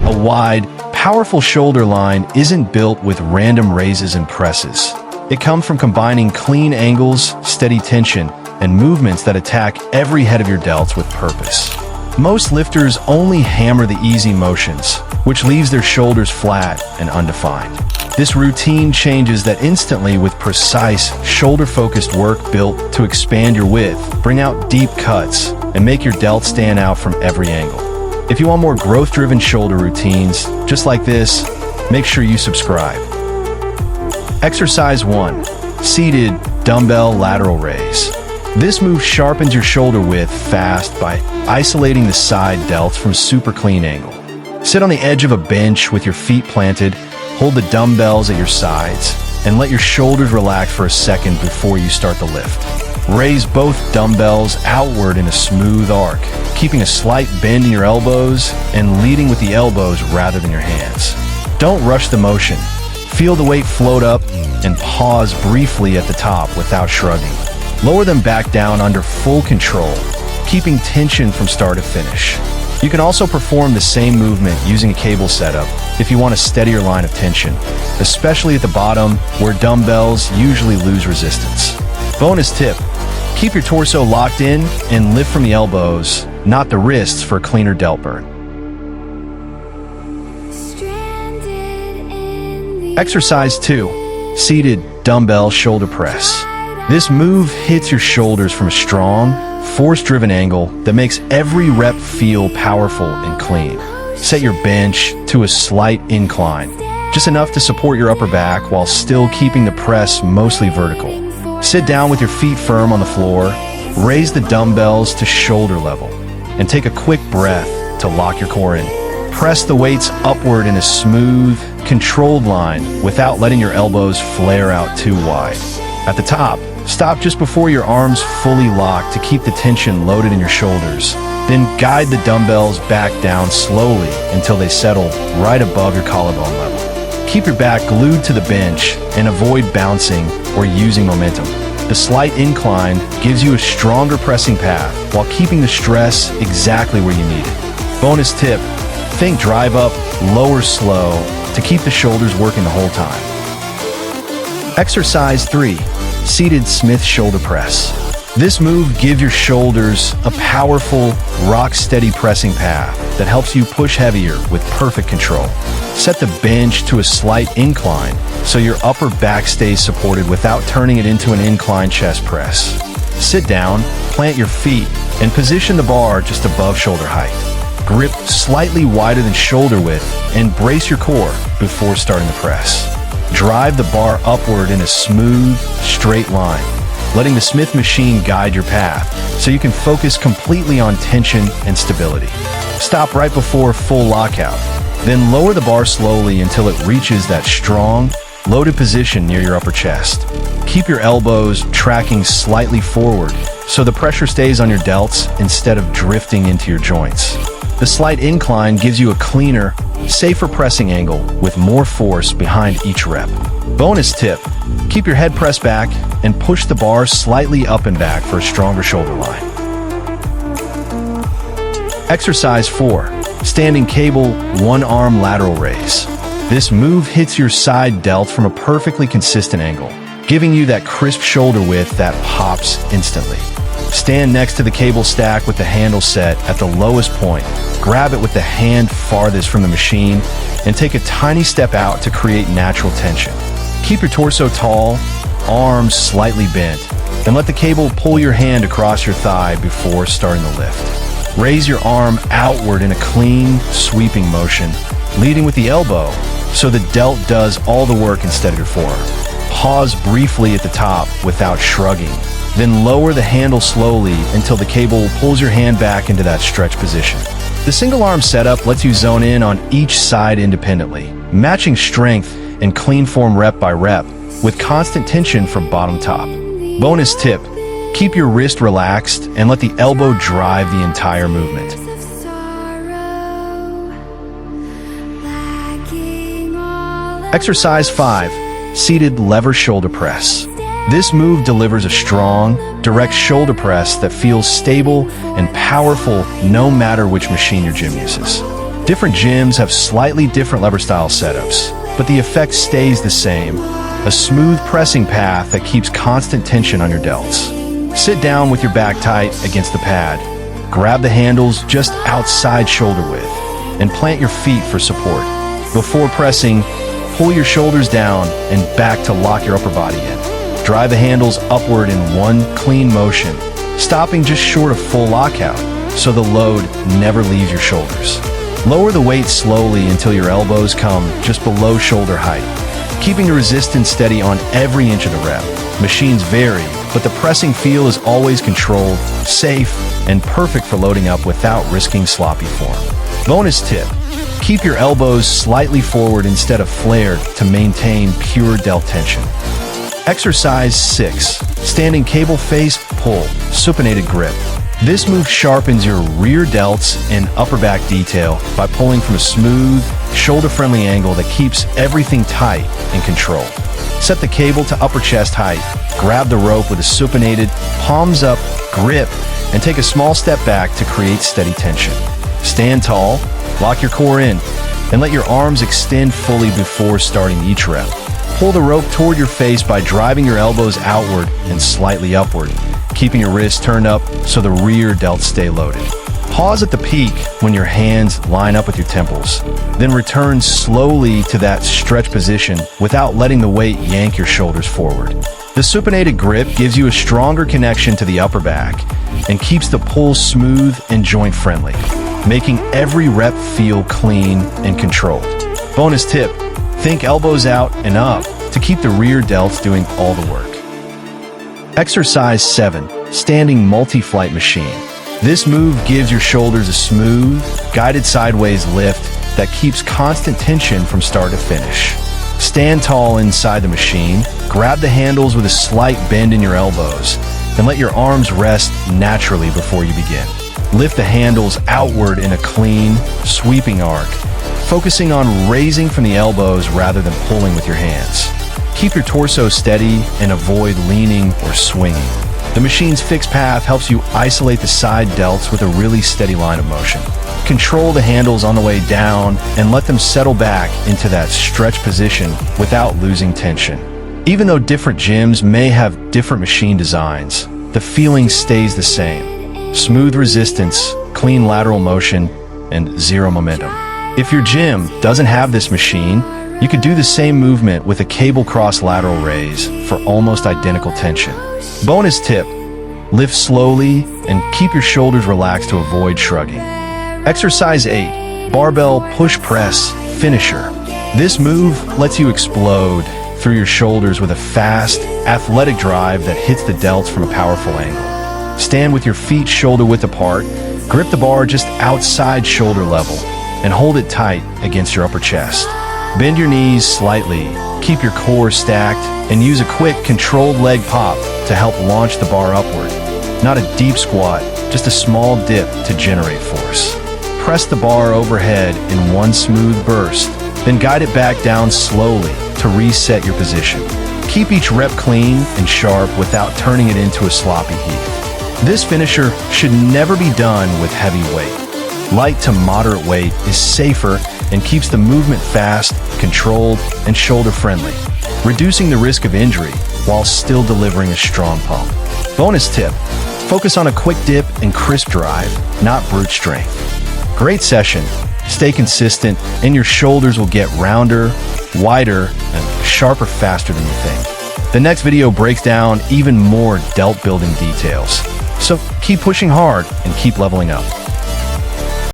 A wide, powerful shoulder line isn't built with random raises and presses. It comes from combining clean angles, steady tension, and movements that attack every head of your delts with purpose. Most lifters only hammer the easy motions, which leaves their shoulders flat and undefined. This routine changes that instantly with precise, shoulder-focused work built to expand your width, bring out deep cuts, and make your delts stand out from every angle. If you want more growth-driven shoulder routines, just like this, make sure you subscribe. Exercise 1. Seated dumbbell lateral raise. This move sharpens your shoulder width fast by isolating the side delts from super clean angle. Sit on the edge of a bench with your feet planted, hold the dumbbells at your sides, and let your shoulders relax for a second before you start the lift. Raise both dumbbells outward in a smooth arc, keeping a slight bend in your elbows and leading with the elbows rather than your hands. Don't rush the motion. Feel the weight float up and pause briefly at the top without shrugging. Lower them back down under full control, keeping tension from start to finish. You can also perform the same movement using a cable setup if you want a steadier line of tension, especially at the bottom where dumbbells usually lose resistance. Bonus tip, keep your torso locked in and lift from the elbows, not the wrists for a cleaner delt burn. Exercise 2. Seated dumbbell shoulder press. This move hits your shoulders from a strong, force-driven angle that makes every rep feel powerful and clean. Set your bench to a slight incline, just enough to support your upper back while still keeping the press mostly vertical. Sit down with your feet firm on the floor, raise the dumbbells to shoulder level, and take a quick breath to lock your core in. Press the weights upward in a smooth, controlled line without letting your elbows flare out too wide. At the top, stop just before your arms fully lock to keep the tension loaded in your shoulders. Then guide the dumbbells back down slowly until they settle right above your collarbone level. Keep your back glued to the bench and avoid bouncing or using momentum. The slight incline gives you a stronger pressing path while keeping the stress exactly where you need it. Bonus tip, think drive up, lower slow to keep the shoulders working the whole time. Exercise 3. Seated Smith shoulder press. This move gives your shoulders a powerful, rock-steady pressing path that helps you push heavier with perfect control. Set the bench to a slight incline so your upper back stays supported without turning it into an incline chest press. Sit down, plant your feet, and position the bar just above shoulder height. Grip slightly wider than shoulder width and brace your core before starting the press. Drive the bar upward in a smooth, straight line, letting the Smith machine guide your path so you can focus completely on tension and stability. Stop right before full lockout, then lower the bar slowly until it reaches that strong, loaded position near your upper chest. Keep your elbows tracking slightly forward so the pressure stays on your delts instead of drifting into your joints. The slight incline gives you a cleaner, safer pressing angle with more force behind each rep. Bonus tip, keep your head pressed back and push the bar slightly up and back for a stronger shoulder line. Exercise 4. Standing cable, one-arm lateral raise. This move hits your side delt from a perfectly consistent angle, giving you that crisp shoulder width that pops instantly. Stand next to the cable stack with the handle set at the lowest point. Grab it with the hand farthest from the machine and take a tiny step out to create natural tension. Keep your torso tall, arms slightly bent, and let the cable pull your hand across your thigh before starting the lift. Raise your arm outward in a clean, sweeping motion, leading with the elbow so the delt does all the work instead of your forearm. Pause briefly at the top without shrugging. Then lower the handle slowly until the cable pulls your hand back into that stretch position. The single arm setup lets you zone in on each side independently, matching strength and clean form rep by rep with constant tension from bottom top. Bonus tip, keep your wrist relaxed and let the elbow drive the entire movement. Exercise 5. Seated lever shoulder press. This move delivers a strong, direct shoulder press that feels stable and powerful no matter which machine your gym uses. Different gyms have slightly different lever style setups, but the effect stays the same. A smooth pressing path that keeps constant tension on your delts. Sit down with your back tight against the pad. Grab the handles just outside shoulder width and plant your feet for support. Before pressing, pull your shoulders down and back to lock your upper body in. Drive the handles upward in one clean motion, stopping just short of full lockout, so the load never leaves your shoulders. Lower the weight slowly until your elbows come just below shoulder height, keeping the resistance steady on every inch of the rep. Machines vary, but the pressing feel is always controlled, safe, and perfect for loading up without risking sloppy form. Bonus tip: keep your elbows slightly forward instead of flared to maintain pure delt tension. Exercise 6. Standing cable face pull, supinated grip. This move sharpens your rear delts and upper back detail by pulling from a smooth, shoulder-friendly angle that keeps everything tight and controlled. Set the cable to upper chest height, grab the rope with a supinated, palms up grip, and take a small step back to create steady tension. Stand tall, lock your core in, and let your arms extend fully before starting each rep. Pull the rope toward your face by driving your elbows outward and slightly upward, keeping your wrists turned up so the rear delts stay loaded. Pause at the peak when your hands line up with your temples, then return slowly to that stretch position without letting the weight yank your shoulders forward. The supinated grip gives you a stronger connection to the upper back and keeps the pull smooth and joint friendly, making every rep feel clean and controlled. Bonus tip: think elbows out and up to keep the rear delts doing all the work. Exercise 7. Standing multi-flight machine. This move gives your shoulders a smooth, guided sideways lift that keeps constant tension from start to finish. Stand tall inside the machine, grab the handles with a slight bend in your elbows, and let your arms rest naturally before you begin. Lift the handles outward in a clean, sweeping arc, focusing on raising from the elbows rather than pulling with your hands. Keep your torso steady and avoid leaning or swinging. The machine's fixed path helps you isolate the side delts with a really steady line of motion. Control the handles on the way down and let them settle back into that stretch position without losing tension. Even though different gyms may have different machine designs, the feeling stays the same. Smooth resistance, clean lateral motion, and zero momentum. If your gym doesn't have this machine, you could do the same movement with a cable cross lateral raise for almost identical tension. Bonus tip: lift slowly and keep your shoulders relaxed to avoid shrugging. Exercise 8. Barbell push press finisher. This move lets you explode through your shoulders with a fast, athletic drive that hits the delts from a powerful angle. Stand with your feet shoulder width apart, grip the bar just outside shoulder level, and hold it tight against your upper chest. Bend your knees slightly, keep your core stacked, and use a quick, controlled leg pop to help launch the bar upward. Not a deep squat, just a small dip to generate force. Press the bar overhead in one smooth burst, then guide it back down slowly to reset your position. Keep each rep clean and sharp without turning it into a sloppy heat. This finisher should never be done with heavy weight. Light to moderate weight is safer and keeps the movement fast, controlled, and shoulder-friendly, reducing the risk of injury while still delivering a strong pump. Bonus tip: focus on a quick dip and crisp drive, not brute strength. Great session. Stay consistent, and your shoulders will get rounder, wider, and sharper faster than you think. The next video breaks down even more delt building details. So keep pushing hard and keep leveling up.